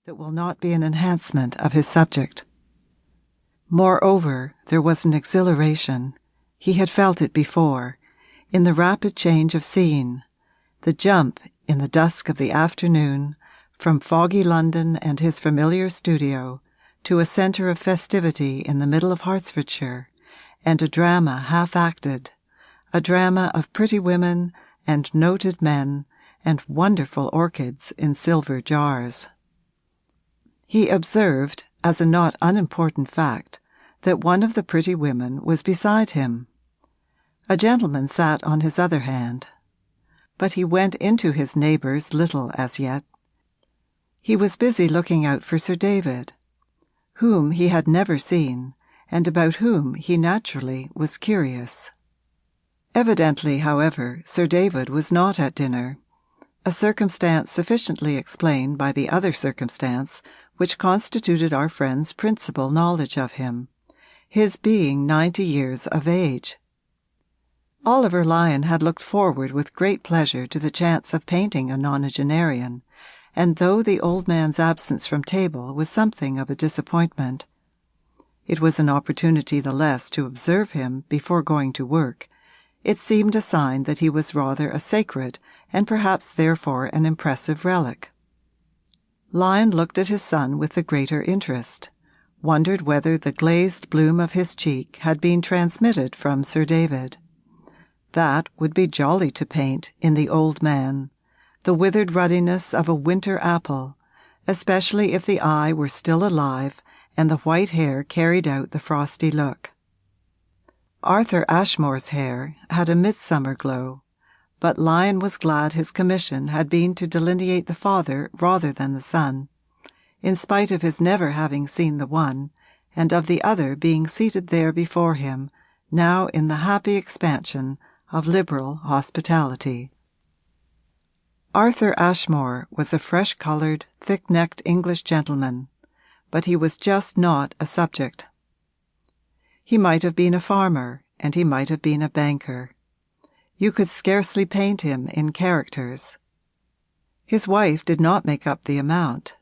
that will not be an enhancement of his subject. Moreover, there was an exhilaration, he had felt it before, in the rapid change of scene, the jump, in the dusk of the afternoon, from foggy London and his familiar studio to a centre of festivity in the middle of Hertfordshire, and a drama half acted, a drama of pretty women and noted men and wonderful orchids in silver jars. He observed, as a not unimportant fact, that one of the pretty women was beside him. A gentleman sat on his other hand. But he went into his neighbours little as yet. He was busy looking out for Sir David, whom he had never seen and about whom he naturally was curious. Evidently, however, Sir David was not at dinner, a circumstance sufficiently explained by the other circumstance which constituted our friend's principal knowledge of him, his being 90 years of age. Oliver Lyon had looked forward with great pleasure to the chance of painting a nonagenarian, and though the old man's absence from table was something of a disappointment, it was an opportunity the less to observe him before going to work. It seemed a sign that he was rather a sacred and perhaps therefore an impressive relic. Lyon looked at his son with the greater interest, wondered whether the glazed bloom of his cheek had been transmitted from Sir David. That would be jolly to paint in the old man, the withered ruddiness of a winter apple, especially if the eye were still alive and the white hair carried out the frosty look. Arthur Ashmore's hair had a midsummer glow, but Lyon was glad his commission had been to delineate the father rather than the son, in spite of his never having seen the one, and of the other being seated there before him, now in the happy expansion of liberal hospitality. Arthur Ashmore was a fresh-coloured, thick-necked English gentleman, but he was just not a subject. He might have been a farmer, and he might have been a banker. You could scarcely paint him in characters. His wife did not make up the amount.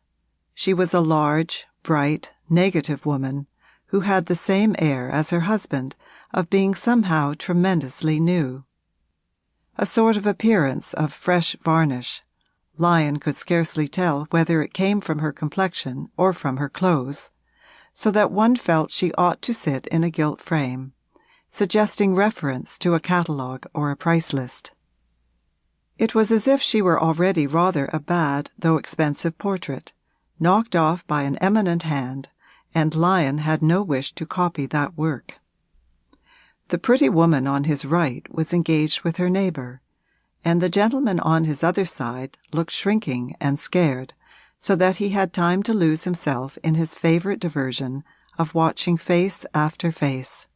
She was a large, bright, negative woman who had the same air as her husband of being somehow tremendously new. A sort of appearance of fresh varnish. Lyon could scarcely tell whether it came from her complexion or from her clothes, so that one felt she ought to sit in a gilt frame, suggesting reference to a catalogue or a price list. It was as if she were already rather a bad though expensive portrait, knocked off by an eminent hand, and Lyon had no wish to copy that work. The pretty woman on his right was engaged with her neighbour, and the gentleman on his other side looked shrinking and scared, so that he had time to lose himself in his favourite diversion of watching face after face.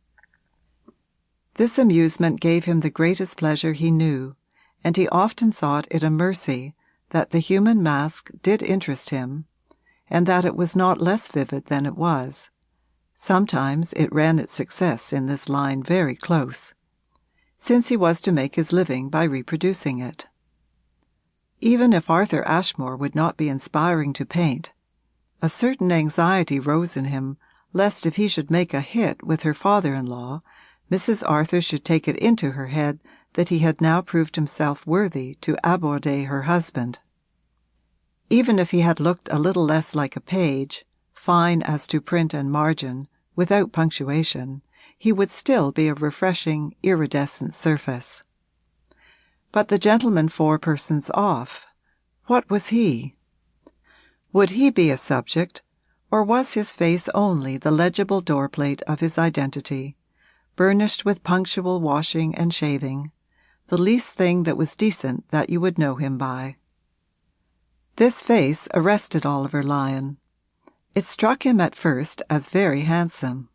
This amusement gave him the greatest pleasure he knew, and he often thought it a mercy that the human mask did interest him, and that it was not less vivid than it was. Sometimes it ran its success in this line very close, since he was to make his living by reproducing it. Even if Arthur Ashmore would not be inspiring to paint, a certain anxiety rose in him lest if he should make a hit with her father-in-law, Mrs. Arthur should take it into her head that he had now proved himself worthy to aborder her husband. Even if he had looked a little less like a page, fine as to print and margin, without punctuation, he would still be a refreshing, iridescent surface. But the gentleman 4 persons off, what was he? Would he be a subject, or was his face only the legible doorplate of his identity, burnished with punctual washing and shaving, the least thing that was decent that you would know him by? This face arrested Oliver Lyon. It struck him at first as very handsome.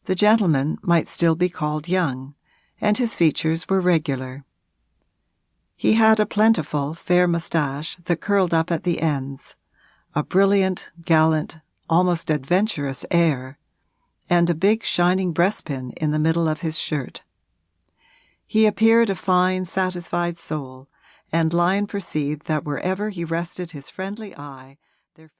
The gentleman might still be called young, and his features were regular. He had a plentiful, fair moustache that curled up at the ends, a brilliant, gallant, almost adventurous air, and a big shining breastpin in the middle of his shirt. He appeared a fine, satisfied soul, and Lyon perceived that wherever he rested his friendly eye there fell